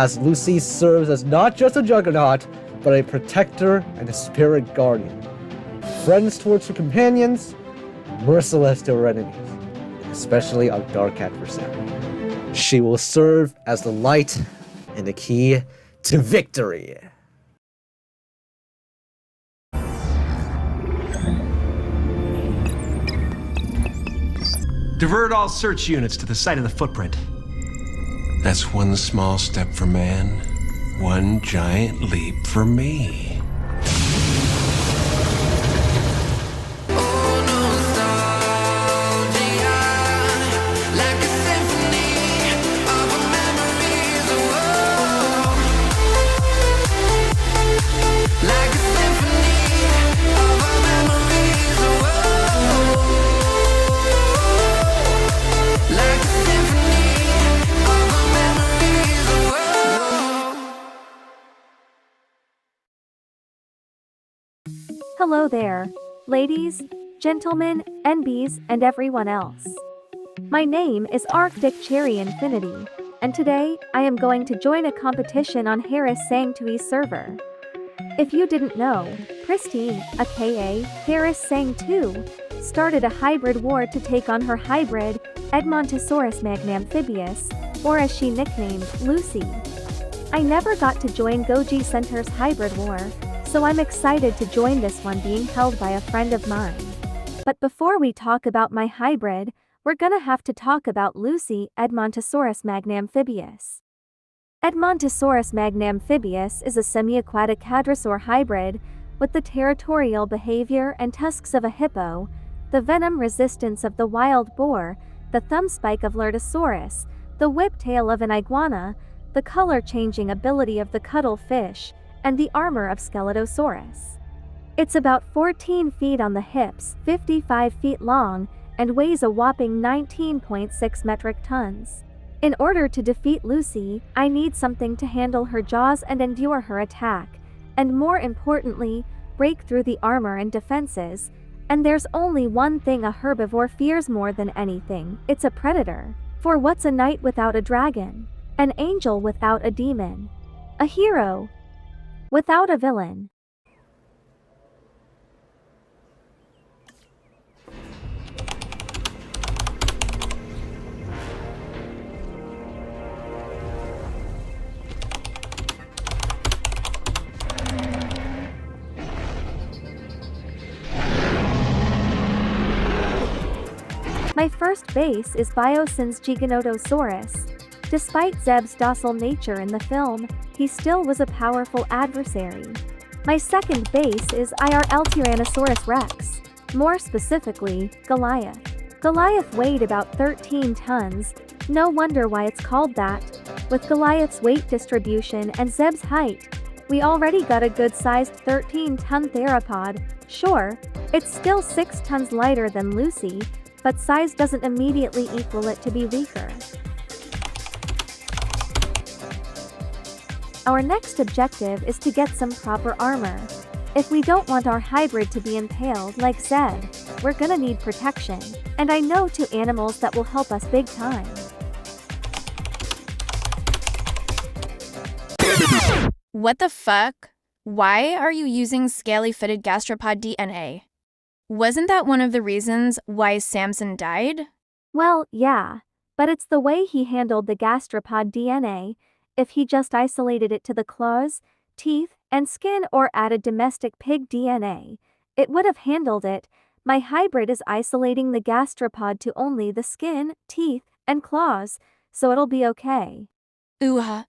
as Lucy serves as not just a juggernaut, but a protector and a spirit guardian. Friends towards her companions, merciless to her enemies, especially our dark adversary. She will serve as the light and the key to victory. Divert all search units to the site of the footprint. That's one small step for man, one giant leap for me. Hello there, ladies, gentlemen, NBs, and everyone else. My name is Arctic Cherry Infinity, and today I am going to join a competition on Harris Sang 2's server. If you didn't know, Pristine, aka Harris Sang 2, started a hybrid war to take on her hybrid, Edmontosaurus magnamphibius, or as she nicknamed, Lucy. I never got to join Goji Center's hybrid war, so I'm excited to join this one being held by a friend of mine. But before we talk about my hybrid, we're gonna have to talk about Lucy, Edmontosaurus magnamphibius. Edmontosaurus magnamphibius is a semi-aquatic hadrosaur hybrid with the territorial behavior and tusks of a hippo, the venom resistance of the wild boar, the thumb spike of Lurtosaurus, the whip tail of an iguana, the color-changing ability of the cuttlefish, and the armor of Skeletosaurus. It's about 14 feet on the hips, 55 feet long, and weighs a whopping 19.6 metric tons. In order to defeat Lucy, I need something to handle her jaws and endure her attack, and more importantly, break through the armor and defenses. And there's only one thing a herbivore fears more than anything, it's a predator. For what's a knight without a dragon? An angel without a demon? A hero without a villain? My first base is Biosyn's Giganotosaurus. Despite Zeb's docile nature in the film, he still was a powerful adversary. My second base is IRL Tyrannosaurus Rex. More specifically, Goliath. Goliath weighed about 13 tons, no wonder why it's called that. With Goliath's weight distribution and Zeb's height, we already got a good-sized 13-ton theropod. Sure, it's still 6 tons lighter than Lucy, but size doesn't immediately equal it to be weaker. Our next objective is to get some proper armor. If we don't want our hybrid to be impaled like Zed, we're gonna need protection, and I know 2 animals that will help us big time. What the fuck? Why are you using scaly-footed gastropod DNA? Wasn't that one of the reasons why Samson died? Well, yeah, but it's the way he handled the gastropod DNA. If he just isolated it to the claws, teeth, and skin or added domestic pig DNA, it would have handled it. My hybrid is isolating the gastropod to only the skin, teeth, and claws, so it'll be okay. Ooh,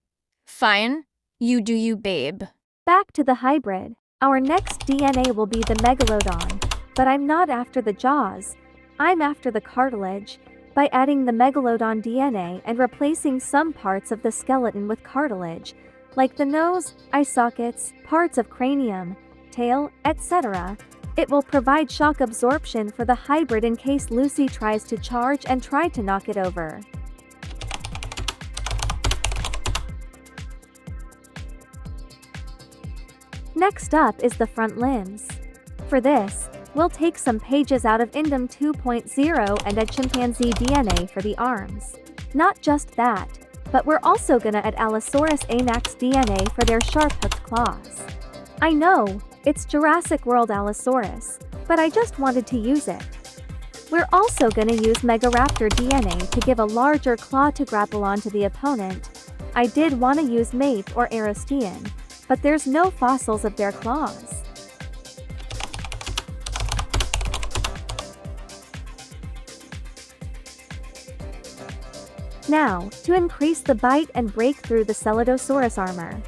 fine. You do you, babe. Back to the hybrid. Our next DNA will be the Megalodon. But I'm not after the jaws, I'm after the cartilage. By adding the Megalodon DNA and replacing some parts of the skeleton with cartilage, like the nose, eye sockets, parts of cranium, tail, etc., it will provide shock absorption for the hybrid in case Lucy tries to charge and try to knock it over. Next up is the front limbs. For this, we'll take some pages out of Indom 2.0 and add chimpanzee DNA for the arms. Not just that, But we're also gonna add Allosaurus Anax DNA for their sharp-hooked claws. I know, it's Jurassic World Allosaurus, but I just wanted to use it. We're also gonna use Megaraptor DNA to give a larger claw to grapple onto the opponent. I did want to use Mape or Aristean, but there's no fossils of their claws. Now, to increase the bite and break through the Celodosaurus armor,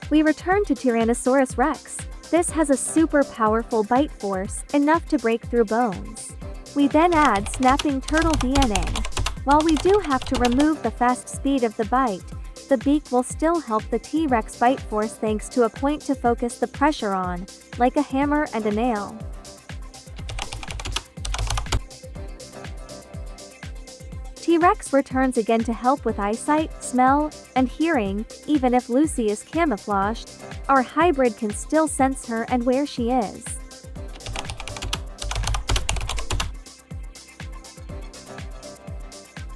we return to Tyrannosaurus Rex. This has a super powerful bite force, enough to break through bones. We then add snapping turtle DNA. While we do have to remove the fast speed of the bite, the beak will still help the T-Rex bite force thanks to a point to focus the pressure on, like a hammer and a nail. T-Rex returns again to help with eyesight, smell, and hearing. Even if Lucy is camouflaged, our hybrid can still sense her and where she is.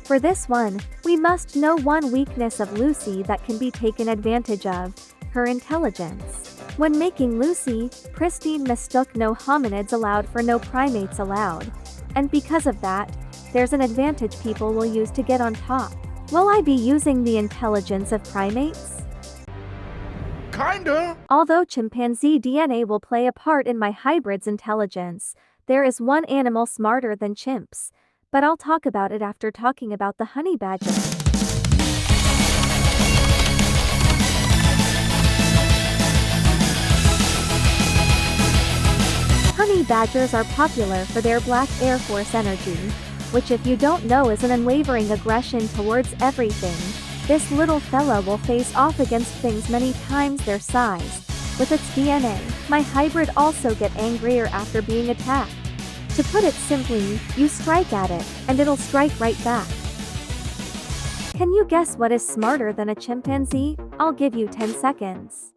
For this one, we must know one weakness of Lucy that can be taken advantage of: her intelligence. When making Lucy, Pristine mistook no hominids allowed for no primates allowed. And because of that, there's an advantage people will use to get on top. Will I be using the intelligence of primates? Kinda. Although chimpanzee DNA will play a part in my hybrid's intelligence, there is one animal smarter than chimps, but I'll talk about it after talking about the honey badger. Honey badgers are popular for their black Air Force energy, which, if you don't know, is an unwavering aggression towards everything. This little fella will face off against things many times their size. With its DNA, my hybrid also get angrier after being attacked. To put it simply, you strike at it, and it'll strike right back. Can you guess what is smarter than a chimpanzee? I'll give you 10 seconds.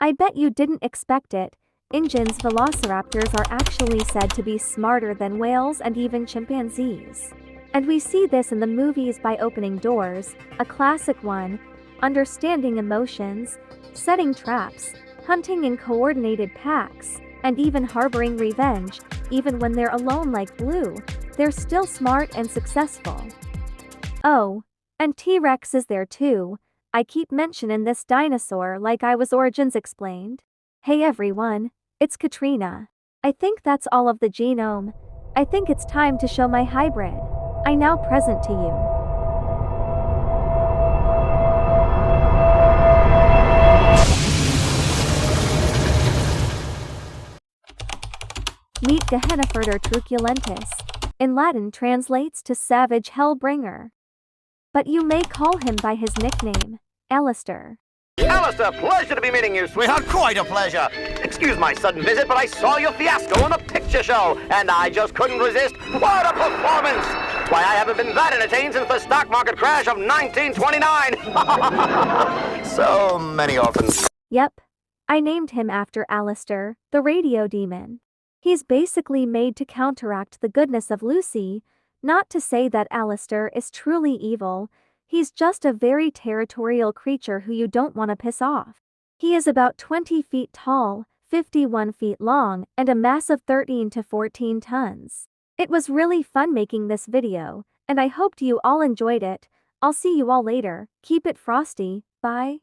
I bet you didn't expect it. Ingen's velociraptors are actually said to be smarter than whales and even chimpanzees. And we see this in the movies by opening doors, a classic one, understanding emotions, setting traps, hunting in coordinated packs, and even harboring revenge. Even when they're alone like Blue, they're still smart and successful. Oh, and T-Rex is there too. I keep mentioning this dinosaur like I was Origins explained. Hey everyone, it's Katrina. I think that's all of the genome. I think it's time to show my hybrid. I now present to you. Meet Gehenneferter truculentus. In Latin translates to savage hellbringer. But you may call him by his nickname, Alistair. Alistair, pleasure to be meeting you, sweetheart. Quite a pleasure. Excuse my sudden visit, but I saw your fiasco in a picture show, and I just couldn't resist. What a performance! Why, I haven't been that entertained since the stock market crash of 1929. So many orphans. Yep. I named him after Alistair, the radio demon. He's basically made to counteract the goodness of Lucy. Not to say that Alistair is truly evil. He's just a very territorial creature who you don't want to piss off. He is about 20 feet tall, 51 feet long, and a mass of 13 to 14 tons. It was really fun making this video, and I hoped you all enjoyed it. I'll see you all later. Keep it frosty. Bye.